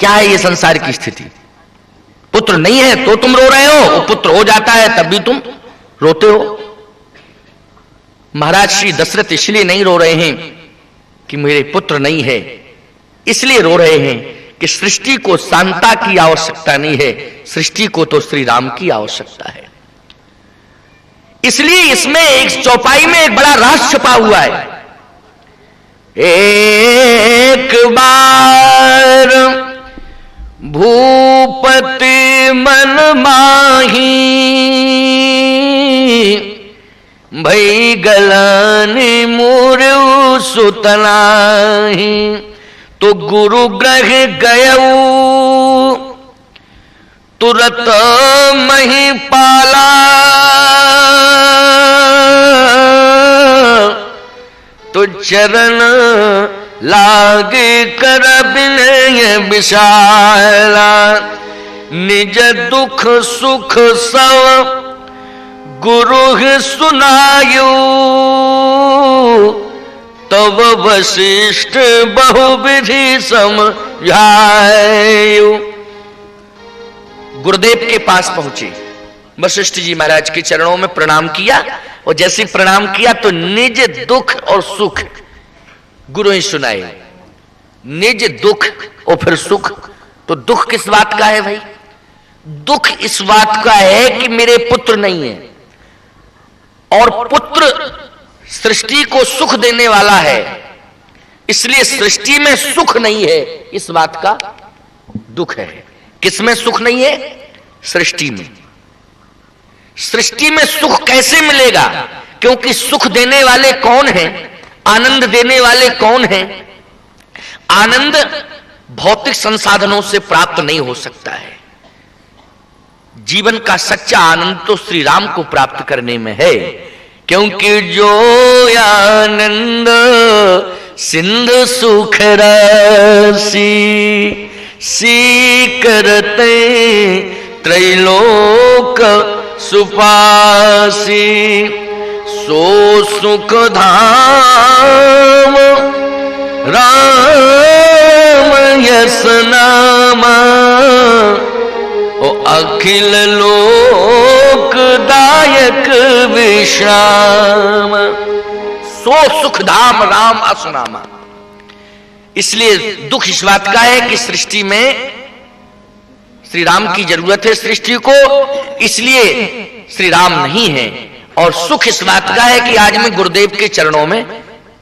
क्या है ये संसार की स्थिति? पुत्र नहीं है तो तुम रो रहे हो, पुत्र हो जाता है तब भी तुम रोते हो। महाराज श्री दशरथ इसलिए नहीं रो रहे हैं कि मेरे पुत्र नहीं है, इसलिए रो रहे हैं कि सृष्टि को शांता की आवश्यकता नहीं है, सृष्टि को तो श्री राम की आवश्यकता है। इसलिए इसमें एक चौपाई में एक बड़ा राज छुपा हुआ है। एक बार भूपति मन माही भई गलानी मुरु सुतनाही तो गुरु ग्रह गयऊ तुरत मही पाला तो चरण लागे कर विनय विशाला निज दुख सुख सब गुरु सुनायु तब वशिष्ठ बहुविधि समझायु। गुरुदेव के पास पहुंचे, वशिष्ठ जी महाराज के चरणों में प्रणाम किया और जैसे प्रणाम किया तो निज दुख और सुख गुरु ही सुनाए। निज दुख और फिर सुख, तो दुख किस बात का है भाई? दुख इस बात का है कि मेरे पुत्र नहीं है, और पुत्र सृष्टि को सुख देने वाला है, इसलिए सृष्टि में सुख नहीं है, इस बात का दुख है। किसमें सुख नहीं है? सृष्टि में। सृष्टि में सुख कैसे मिलेगा? क्योंकि सुख देने वाले कौन हैं? आनंद देने वाले कौन हैं? आनंद भौतिक संसाधनों से प्राप्त नहीं हो सकता है। जीवन का सच्चा आनंद तो श्री राम को प्राप्त करने में है, क्योंकि जो आनंद सिंधु सुख रसी सी करते त्रैलोक सुपासी सो सुख धाम राम यस नामा ओ अखिल लोक दायक विश्राम। सो सुख धाम राम असनामा। इसलिए दुख इस बात का है कि सृष्टि में श्री राम की जरूरत है सृष्टि को, इसलिए श्री राम नहीं है। और सुख इस बात का है कि आज मैं गुरुदेव के चरणों में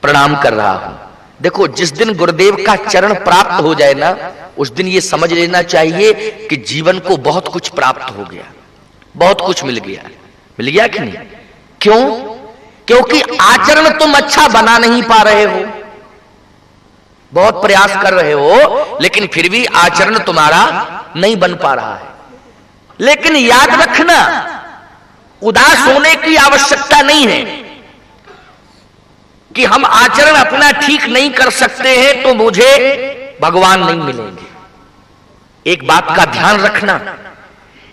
प्रणाम कर रहा हूं। देखो, जिस दिन गुरुदेव का चरण प्राप्त हो जाए ना, उस दिन ये समझ लेना चाहिए कि जीवन को बहुत कुछ प्राप्त हो गया, बहुत कुछ मिल गया। मिल गया कि नहीं? क्यों? क्योंकि आचरण तुम अच्छा बना नहीं पा रहे हो, बहुत प्रयास कर रहे हो, लेकिन फिर भी आचरण तुम्हारा नहीं बन पा रहा है। लेकिन याद रखना, उदास होने की आवश्यकता नहीं है कि हम आचरण अपना ठीक नहीं कर सकते हैं तो मुझे भगवान नहीं मिलेंगे। एक बात का ध्यान रखना,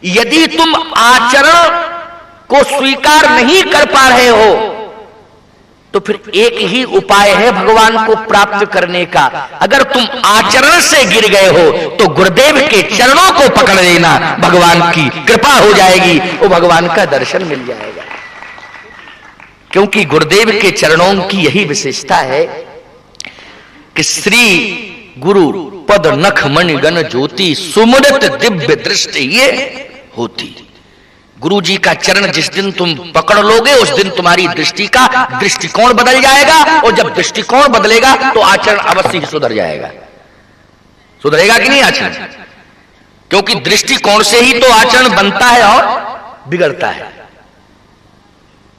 यदि तुम आचरण को स्वीकार नहीं कर पा रहे हो तो फिर एक ही उपाय है भगवान को प्राप्त करने का। अगर तुम आचरण से गिर गए हो तो गुरुदेव के चरणों को पकड़ लेना, भगवान की कृपा हो जाएगी, वो भगवान का दर्शन मिल जाएगा। क्योंकि गुरुदेव के चरणों की यही विशेषता है कि श्री गुरु पद नख मणि गण ज्योति सुमरत दिव्य दृष्टि ये होती। गुरु जी का चरण जिस दिन तुम पकड़ लोगे उस दिन तुम्हारी दृष्टि का दृष्टिकोण बदल जाएगा, और जब दृष्टिकोण बदलेगा तो आचरण अवश्य ही सुधर जाएगा। सुधरेगा कि नहीं आचरण? क्योंकि दृष्टिकोण से ही तो आचरण बनता है और बिगड़ता है।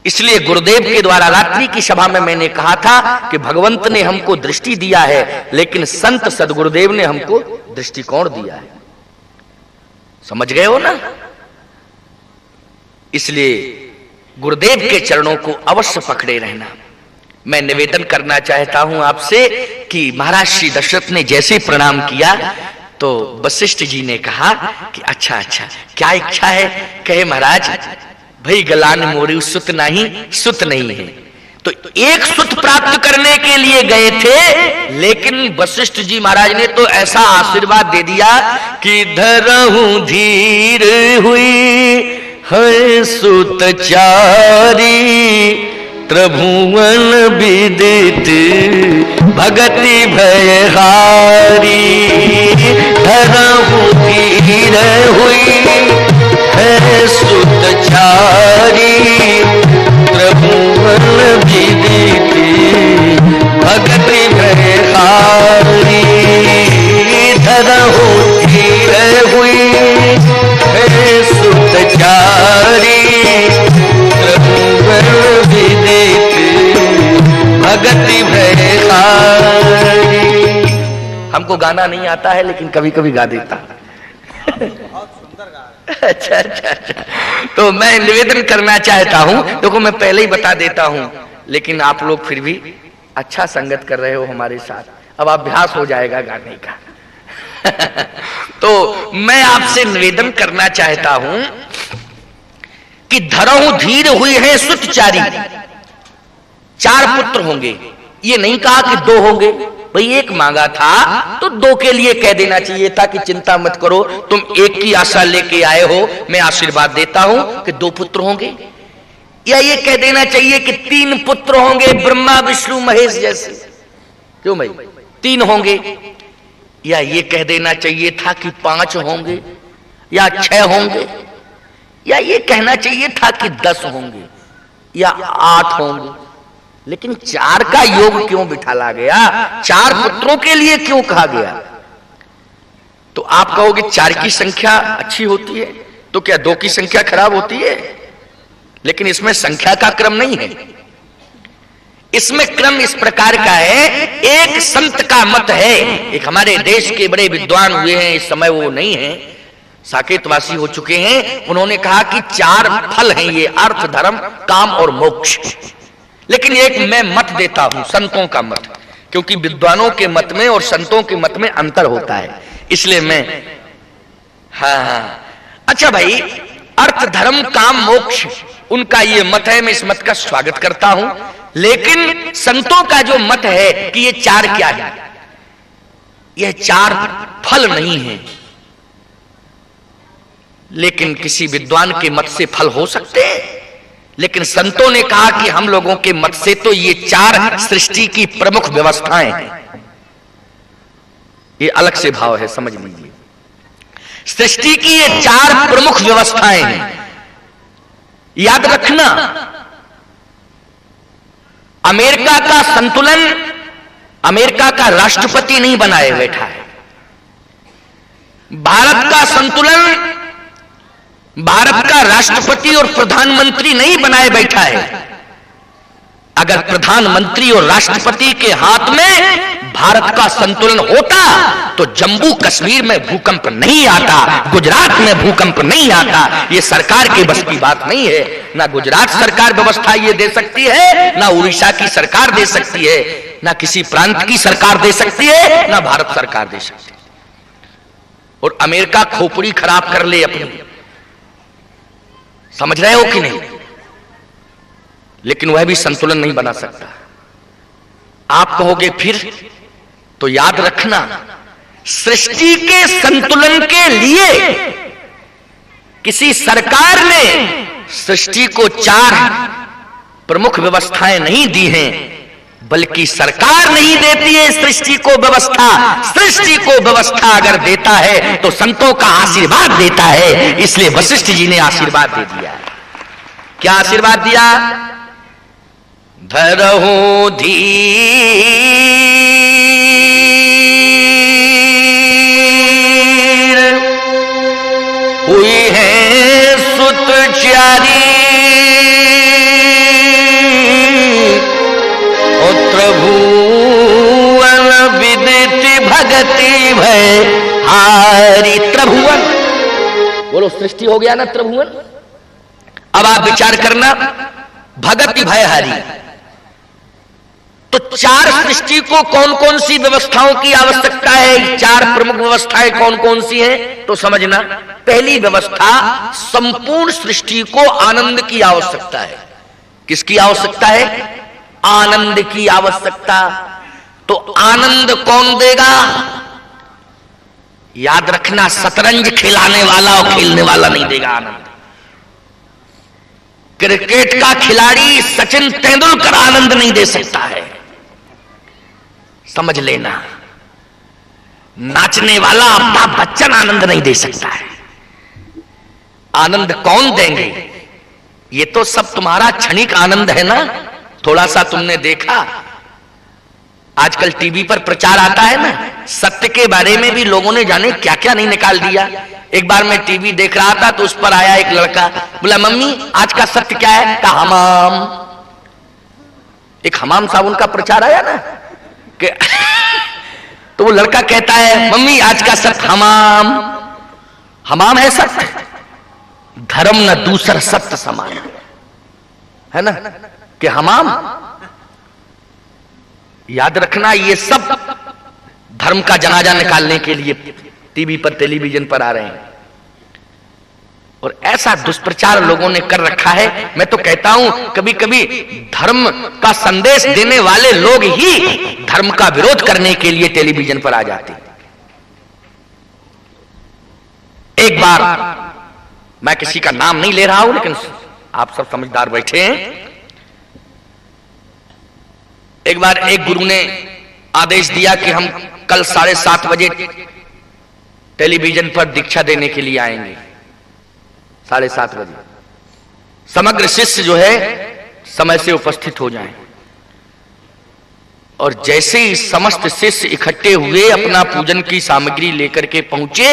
इसलिए गुरुदेव के द्वारा रात्रि की सभा में मैंने कहा था कि भगवंत ने हमको दृष्टि दिया है, लेकिन संत सदगुरुदेव ने हमको दृष्टिकोण दिया है। समझ गए हो ना? इसलिए गुरुदेव के चरणों को अवश्य पकड़े रहना। मैं निवेदन करना चाहता हूं आपसे कि महाराज श्री दशरथ ने जैसे प्रणाम किया तो वशिष्ठ जी ने कहा कि अच्छा क्या इच्छा है? कहे महाराज, भाई गलान मोरी सुत नहीं है। तो एक सुत प्राप्त करने के लिए गए थे, लेकिन वशिष्ठ जी महाराज ने तो ऐसा आशीर्वाद दे दिया कि धरहूं धीर हुई है सुत चारी, त्रिभुवन विदित भगति भयहारी। धरहूं धीर हुई है सुत चारी, त्रिभुवन विदित भगति भयहारी। धरहूं धीर हुई है सुत चारी, त्रिभुवन विदित भगति भयहारी। हमको गाना नहीं आता है, लेकिन कभी कभी गा देता। अच्छा अच्छा अच्छा। तो मैं निवेदन करना चाहता हूं, देखो मैं पहले ही बता देता हूं, लेकिन आप लोग फिर भी अच्छा संगत कर रहे हो हमारे साथ, अब अभ्यास हो जाएगा गाने का। तो मैं आपसे निवेदन करना चाहता हूं कि धरहूं धीर हुई है सुत चारी, 4 पुत्र होंगे। ये नहीं कहा कि 2 होंगे, भाई एक मांगा था तो 2 के लिए कह देना चाहिए था कि चिंता मत करो, तुम एक की आशा लेके आए हो, मैं आशीर्वाद देता हूं कि 2 पुत्र होंगे। या ये कह देना चाहिए कि 3 पुत्र होंगे, ब्रह्मा विष्णु महेश जैसे, क्यों भाई 3 होंगे। या ये कह देना चाहिए था कि 5 होंगे या 6 होंगे। या ये कहना चाहिए था कि 10 होंगे या 8 होंगे। लेकिन 4 का योग क्यों बिठाला गया, 4 पुत्रों के लिए क्यों कहा गया? तो आप कहोगे 4 की संख्या अच्छी होती है, तो क्या 2 की संख्या खराब होती है? लेकिन इसमें संख्या का क्रम नहीं है, इसमें क्रम इस प्रकार का है। एक संत का मत है, एक हमारे देश के बड़े विद्वान हुए हैं, इस समय वो नहीं है, साकेतवासी हो चुके हैं। उन्होंने कहा कि 4 फल हैं ये, अर्थ धर्म काम और मोक्ष। लेकिन एक मैं मत देता हूं, संतों का मत, क्योंकि विद्वानों के मत में और संतों के मत में अंतर होता है, इसलिए मैं अच्छा भाई, अर्थ धर्म काम मोक्ष उनका ये मत है, मैं इस मत का स्वागत करता हूं। लेकिन संतों का जो मत है कि ये 4 क्या है, यह 4 फल नहीं है। लेकिन किसी विद्वान के मत से फल हो सकते हैं, लेकिन संतों ने कहा कि हम लोगों के मत से तो ये 4 सृष्टि की प्रमुख व्यवस्थाएं हैं। ये अलग से भाव है, समझ लीजिए। सृष्टि की ये 4 प्रमुख व्यवस्थाएं हैं। याद रखना, अमेरिका का संतुलन अमेरिका का राष्ट्रपति नहीं बनाए बैठा है। भारत का संतुलन भारत का राष्ट्रपति और प्रधानमंत्री नहीं बनाए बैठा है। अगर प्रधानमंत्री और राष्ट्रपति के हाथ में भारत का संतुलन होता तो जम्मू कश्मीर में भूकंप नहीं आता, गुजरात में भूकंप नहीं आता। ये सरकार के बस की बात नहीं है। ना गुजरात सरकार व्यवस्था ये दे सकती है, ना उड़ीसा की सरकार दे सकती है, ना किसी प्रांत की सरकार दे सकती है, ना भारत सरकार दे सकती है। और अमेरिका खोपड़ी खराब कर ले अपनी, समझ रहे हो कि नहीं, लेकिन वह भी संतुलन नहीं बना सकता। आप कहोगे फिर, तो याद रखना, सृष्टि के संतुलन के लिए किसी सरकार ने सृष्टि को 4 प्रमुख व्यवस्थाएं नहीं दी हैं, बल्कि सरकार नहीं देती है सृष्टि को व्यवस्था। सृष्टि को व्यवस्था अगर देता है तो संतों का आशीर्वाद देता है। इसलिए वशिष्ठ जी ने आशीर्वाद दे दिया। क्या आशीर्वाद दिया? धरहूं धीर हुई है सुत चारी, त्रिभुवन विदित भगति भय हारी। त्रिभुवन बोलो, सृष्टि हो गया ना त्रिभुवन। अब आप विचार करना, भगति भय हारी। तो 4 सृष्टि को कौन कौन सी व्यवस्थाओं की आवश्यकता है? 4 प्रमुख व्यवस्थाएं कौन कौन सी हैं? तो समझना, पहली व्यवस्था, संपूर्ण सृष्टि को आनंद की आवश्यकता है। किसकी आवश्यकता है? आनंद की आवश्यकता, तो आनंद कौन देगा? याद रखना, शतरंज खिलाने वाला और खेलने वाला नहीं देगा आनंद। क्रिकेट का खिलाड़ी सचिन तेंदुलकर आनंद नहीं दे सकता है, समझ लेना। नाचने वाला अमिताभ बच्चन आनंद नहीं दे सकता है। आनंद कौन देंगे? ये तो सब तुम्हारा क्षणिक आनंद है ना। थोड़ा सा तुमने देखा, आजकल टीवी पर प्रचार आता है ना, सत्य के बारे में भी लोगों ने जाने क्या क्या नहीं निकाल दिया। एक बार मैं टीवी देख रहा था तो उस पर आया एक लड़का, बोला मम्मी आज का सत्य क्या है? कहा हमाम। एक हमाम साबुन का प्रचार आया ना कि तो वो लड़का कहता है मम्मी आज का सत्य हमाम। हमाम है सत्य, धर्म न दूसर सत्य समान, है ना कि हमाम। याद रखना, ये सब धर्म का जनाजा निकालने के लिए टीवी पर टेलीविजन पर आ रहे हैं और ऐसा दुष्प्रचार लोगों ने कर रखा है। मैं तो कहता हूं कभी कभी धर्म का संदेश देने वाले लोग ही धर्म का विरोध करने के लिए टेलीविजन पर आ जाते। एक बार, मैं किसी का नाम नहीं ले रहा हूं लेकिन आप सब समझदार बैठे हैं, एक बार एक गुरु ने आदेश दिया कि हम कल 7:30 बजे टेलीविजन पर दीक्षा देने के लिए आएंगे। 7:30 बजे समग्र शिष्य जो है समय से उपस्थित हो जाएं। और जैसे ही समस्त शिष्य इकट्ठे हुए, अपना पूजन की सामग्री लेकर के पहुंचे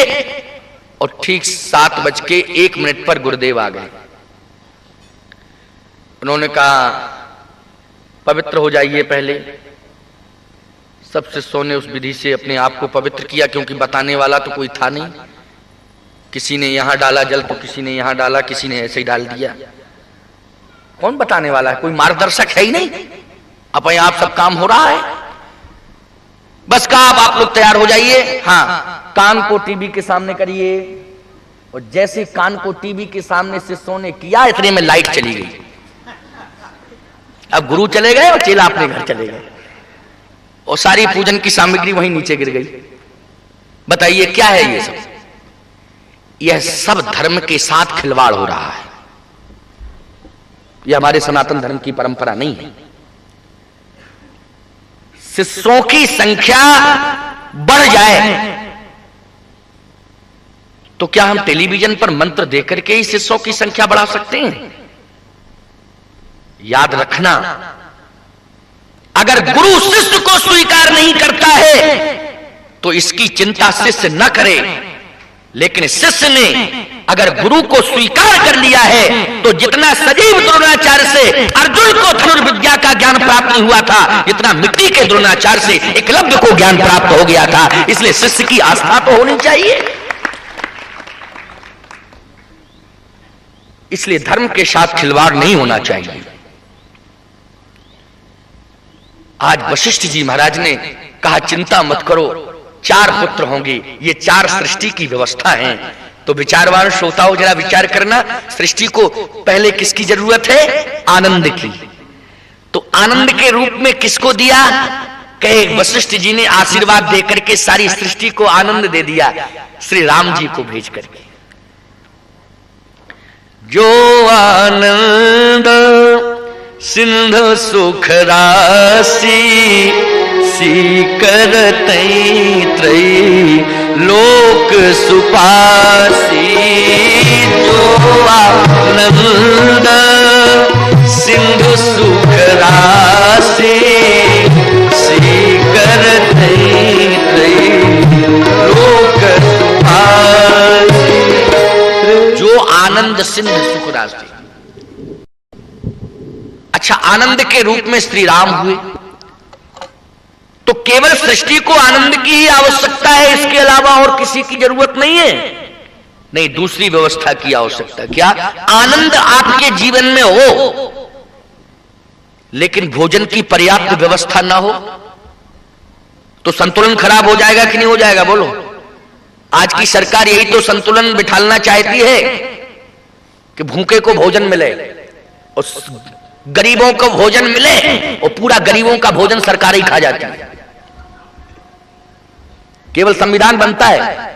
और ठीक 7:01 पर गुरुदेव आ गए। उन्होंने कहा पवित्र हो जाइए। पहले सब शिष्यों ने उस विधि से अपने आप को पवित्र किया, क्योंकि बताने वाला तो कोई था नहीं। किसी ने यहां डाला जल तो किसी ने यहां डाला, किसी ने ऐसे ही डाल दिया। कौन बताने वाला है? कोई मार्गदर्शक है ही नहीं, अपने आप सब काम हो रहा है। बस कहा अब आप लोग तैयार हो जाइए। हाँ, कान को टीवी के सामने करिए। और जैसे कान को टीवी के सामने शिष्यों ने किया, इतने में लाइट चली गई। अब गुरु चले गए और चेला अपने घर चले गए और सारी पूजन की सामग्री वहीं नीचे गिर गई। बताइए क्या है ये सब? यह सब धर्म के साथ खिलवाड़ हो रहा है। यह हमारे सनातन धर्म की परंपरा नहीं है। शिष्यों की संख्या बढ़ जाए तो क्या हम टेलीविजन पर मंत्र देकर के ही शिष्यों की संख्या बढ़ा सकते हैं? याद रखना, अगर गुरु शिष्य को स्वीकार नहीं करता है तो इसकी चिंता शिष्य न करे, लेकिन शिष्य ने अगर गुरु को स्वीकार कर लिया है तो जितना सजीव द्रोणाचार्य से अर्जुन को धनुर्विद्या का ज्ञान प्राप्त नहीं हुआ था, जितना मिट्टी के द्रोणाचार्य से एकलव्य को ज्ञान प्राप्त हो गया था। इसलिए शिष्य की आस्था तो होनी चाहिए। इसलिए धर्म के साथ खिलवाड़ नहीं होना चाहिए। आज वशिष्ठ जी महाराज ने कहा चिंता मत करो, 4 पुत्र होंगे। ये 4 सृष्टि की व्यवस्था है। तो विचारवान श्रोताओं जरा विचार करना, सृष्टि को पहले किसकी जरूरत है? आनंद की। तो आनंद के रूप में किसको दिया? कहे वशिष्ठ जी ने आशीर्वाद देकर के सारी सृष्टि को आनंद दे दिया, श्री राम जी को भेज करके। जो आनंद सिंधु सुख राशि सीकर त्रयी लोक सुपासी। जो आनंद सिंधु सुख राशि सीकर त्रयी लोक सुपासी। जो आनंद सिंधु सुख राशि। अच्छा, आनंद के रूप में श्री राम हुए तो केवल सृष्टि को आनंद की ही आवश्यकता है, इसके अलावा और किसी की जरूरत नहीं है। नहीं, दूसरी व्यवस्था की आवश्यकता। क्या? आनंद आपके जीवन में हो लेकिन भोजन की पर्याप्त व्यवस्था ना हो तो संतुलन खराब हो जाएगा कि नहीं हो जाएगा? बोलो। आज की सरकार यही तो संतुलन बिठालना चाहती है कि भूखे को भोजन मिले और गरीबों को भोजन मिले और पूरा गरीबों का भोजन सरकार ही खा जाती है। केवल संविधान बनता है,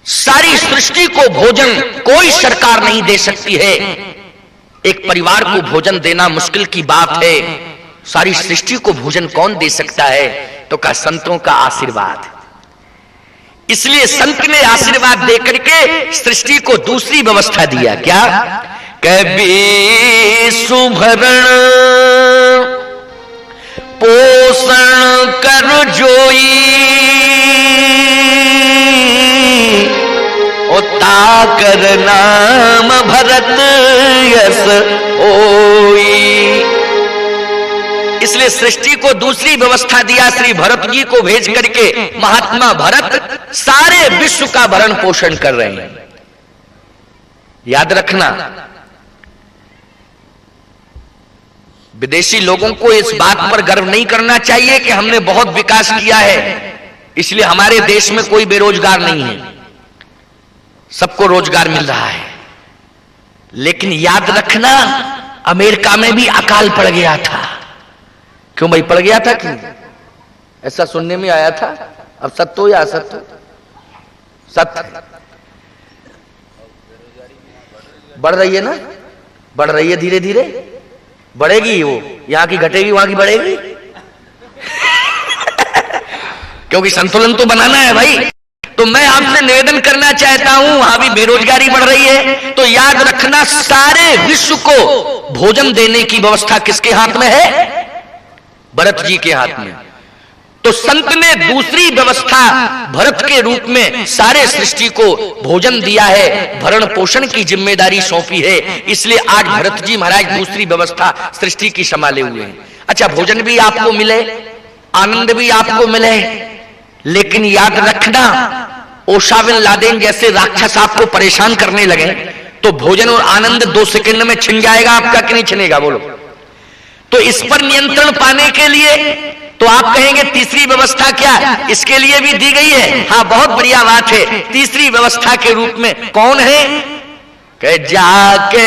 सारी सृष्टि को भोजन कोई सरकार नहीं दे सकती है। एक परिवार को भोजन देना मुश्किल की बात है, सारी सृष्टि को भोजन कौन दे सकता है? तो कहा संतों का आशीर्वाद। इसलिए संत ने आशीर्वाद देकर के सृष्टि को दूसरी व्यवस्था दिया। क्या? कभी सुभरण पोषण कर जोई, ओ ताकर नाम भरत यस होई। इसलिए सृष्टि को दूसरी व्यवस्था दिया। श्री भरत जी को भेज करके महात्मा भरत सारे विश्व का भरण पोषण कर रहे हैं। याद रखना, विदेशी लोगों को इस बात पर गर्व नहीं करना चाहिए कि हमने बहुत विकास किया है, इसलिए हमारे देश में कोई बेरोजगार नहीं है, सबको रोजगार मिल रहा है। लेकिन याद रखना, अमेरिका में भी अकाल पड़ गया था। क्यों भाई पड़ गया था? क्यों? ऐसा सुनने में आया था। अब सत्य हो या असत्य? सत्य। बढ़ रही है ना, बढ़ रही है, धीरे धीरे बढ़ेगी। वो यहां की घटेगी, वहां की बढ़ेगी। क्योंकि संतुलन तो बनाना है भाई। तो मैं आपसे निवेदन करना चाहता हूं, वहां भी बेरोजगारी बढ़ रही है, तो याद रखना सारे विश्व को भोजन देने की व्यवस्था किसके हाथ में है? भरत जी के हाथ में। तो संत ने दूसरी व्यवस्था भरत के रूप में सारे सृष्टि को भोजन दिया है, भरण पोषण की जिम्मेदारी सौंपी है। इसलिए आज भरत जी महाराज दूसरी व्यवस्था सृष्टि की संभाले हुए हैं। अच्छा, भोजन भी आपको मिले, आनंद भी आपको मिले, लेकिन याद रखना, ओसामा बिन लादेन जैसे राक्षस आपको परेशान करने लगे तो भोजन और आनंद 2 सेकंड में छिन जाएगा आपका कि नहीं छिनेगा? बोलो। तो इस पर नियंत्रण पाने के लिए तो आप कहेंगे तीसरी व्यवस्था क्या? इसके लिए भी दी गई है। हाँ, बहुत बढ़िया बात है। तीसरी व्यवस्था के रूप में कौन है? कह जाके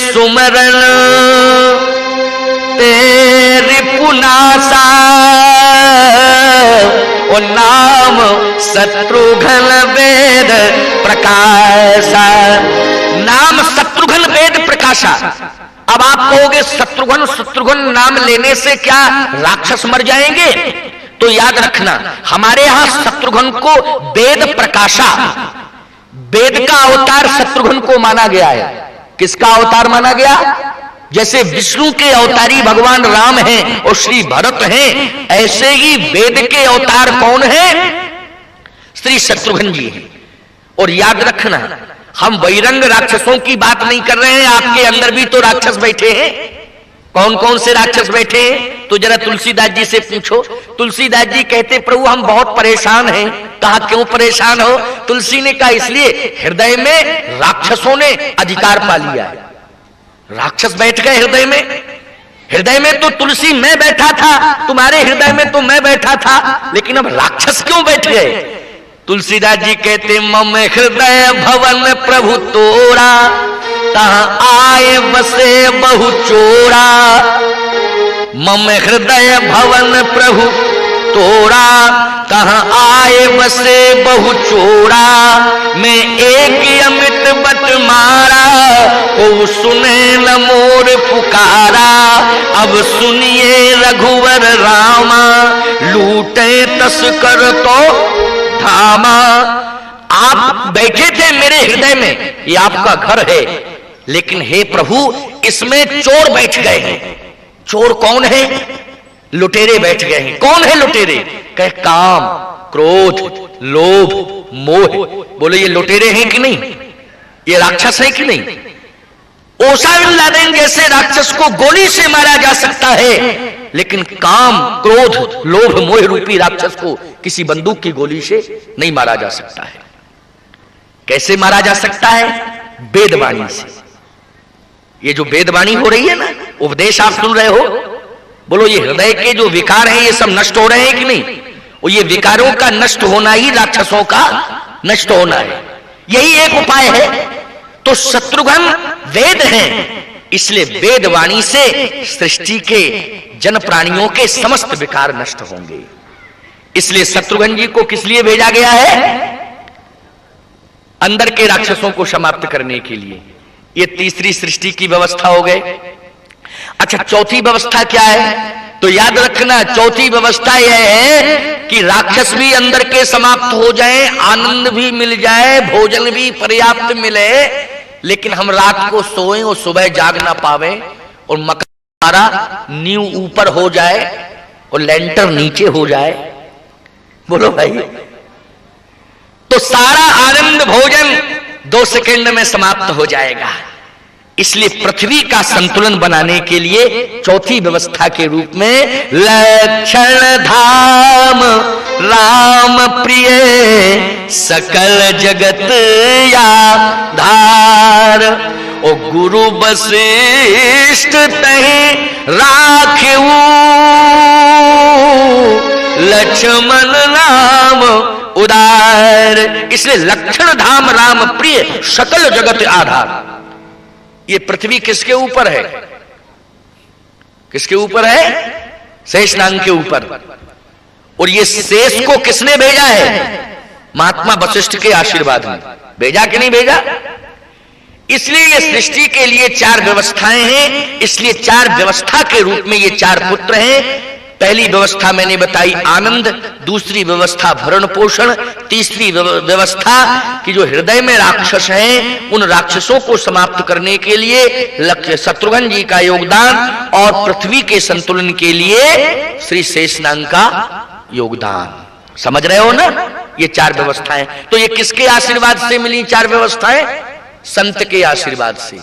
सुमरण तेरी पुनासा, ओ नाम शत्रुघ्न वेद प्रकाशा। नाम शत्रुघ्न वेद प्रकाशा। अब आप कहोगे शत्रुघ्न शत्रुघ्न नाम लेने से क्या राक्षस मर जाएंगे? तो याद रखना, हमारे यहां शत्रुघ्न को वेद प्रकाशा, वेद का अवतार शत्रुघ्न को माना गया है। किसका अवतार माना गया? जैसे विष्णु के अवतारी भगवान राम हैं और श्री भरत हैं, ऐसे ही वेद के अवतार कौन है? श्री शत्रुघ्न जी हैं। और याद रखना, हम बहिरंग राक्षसों की बात नहीं कर रहे हैं, आपके अंदर भी तो राक्षस बैठे हैं। कौन कौन से राक्षस बैठे हैं? तो जरा तुलसीदास जी से पूछो। तुलसीदास जी कहते, प्रभु हम बहुत परेशान हैं। कहा क्यों परेशान हो? तुलसी ने कहा इसलिए हृदय में राक्षसों ने अधिकार पा लिया है। राक्षस बैठ गए हृदय में। हृदय में तो तुलसी मैं बैठा था, तुम्हारे हृदय में तो मैं बैठा था, लेकिन अब राक्षस क्यों बैठ गए? तुलसीदास जी कहते, मम हृदय भवन प्रभु तोरा, तहां आए बसे बहु चोरा। मम हृदय भवन प्रभु तोरा, तहां आए बसे बहु चोरा। मैं एक अमित बट मारा, को सुने न मोर पुकारा। अब सुनिए रघुवर रामा, लूटे तस्कर तो धामा। आप बैठे थे मेरे हृदय में, ये आपका घर है, लेकिन हे प्रभु इसमें चोर बैठ गए हैं। चोर कौन है? लुटेरे बैठ गए हैं। कौन है लुटेरे? कहे काम, क्रोध, लोभ, मोह। बोले ये लुटेरे हैं कि नहीं? ये राक्षस है कि नहीं? ओसामा बिन लादेन जैसे राक्षस को गोली से मारा जा सकता है, लेकिन काम, क्रोध, लोभ, मोह रूपी राक्षस को किसी बंदूक की गोली से नहीं मारा जा सकता है। कैसे मारा जा सकता है? वेदवाणी से। ये जो वेदवाणी हो रही है ना, उपदेश आप सुन रहे हो, बोलो ये हृदय के जो विकार हैं ये सब नष्ट हो रहे हैं कि नहीं? और ये विकारों का नष्ट होना ही राक्षसों का नष्ट होना है। यही एक उपाय है। तो शत्रुघ्न वेद हैं, इसलिए वेद वाणी से सृष्टि के जन प्राणियों के समस्त विकार नष्ट होंगे। इसलिए शत्रुघ्न जी को किस लिए भेजा गया है? अंदर के राक्षसों को समाप्त करने के लिए। ये तीसरी सृष्टि की व्यवस्था हो गई। अच्छा, चौथी व्यवस्था क्या है? तो याद रखना, चौथी व्यवस्था यह है कि राक्षस भी अंदर के समाप्त हो जाएं, आनंद भी मिल जाए, भोजन भी पर्याप्त मिले, लेकिन हम रात को सोएं और सुबह जाग ना पावे, और मकारा नींव ऊपर हो जाए और लेंटर नीचे हो जाए। बोलो भाई, तो सारा आनंद भोजन 2 सेकंड में समाप्त हो जाएगा। इसलिए पृथ्वी का संतुलन बनाने के लिए चौथी व्यवस्था के रूप में लक्षण धाम राम प्रिय सकल जगत आधार, ओ गुरु वशिष्ठ तहि राखेऊ लक्ष्मण नाम उदार। इसलिए लक्षण धाम राम प्रिय सकल जगत आधार। ये पृथ्वी किसके ऊपर है? किसके ऊपर है? शेषनाग के ऊपर। और ये शेष को किसने भेजा है? महात्मा वशिष्ठ के आशीर्वाद में भेजा कि नहीं भेजा? इसलिए ये सृष्टि के लिए 4 व्यवस्थाएं हैं। इसलिए 4 व्यवस्था के रूप में ये 4 पुत्र हैं। पहली व्यवस्था मैंने बताई आनंद, दूसरी व्यवस्था भरण पोषण, तीसरी व्यवस्था कि जो हृदय में राक्षस हैं उन राक्षसों को समाप्त करने के लिए शत्रुघ्न जी का योगदान, और पृथ्वी के संतुलन के लिए श्री शेषनाग का योगदान। समझ रहे हो ना? ये 4 व्यवस्थाएं। तो ये किसके आशीर्वाद से मिली 4 व्यवस्थाएं? संत के आशीर्वाद से।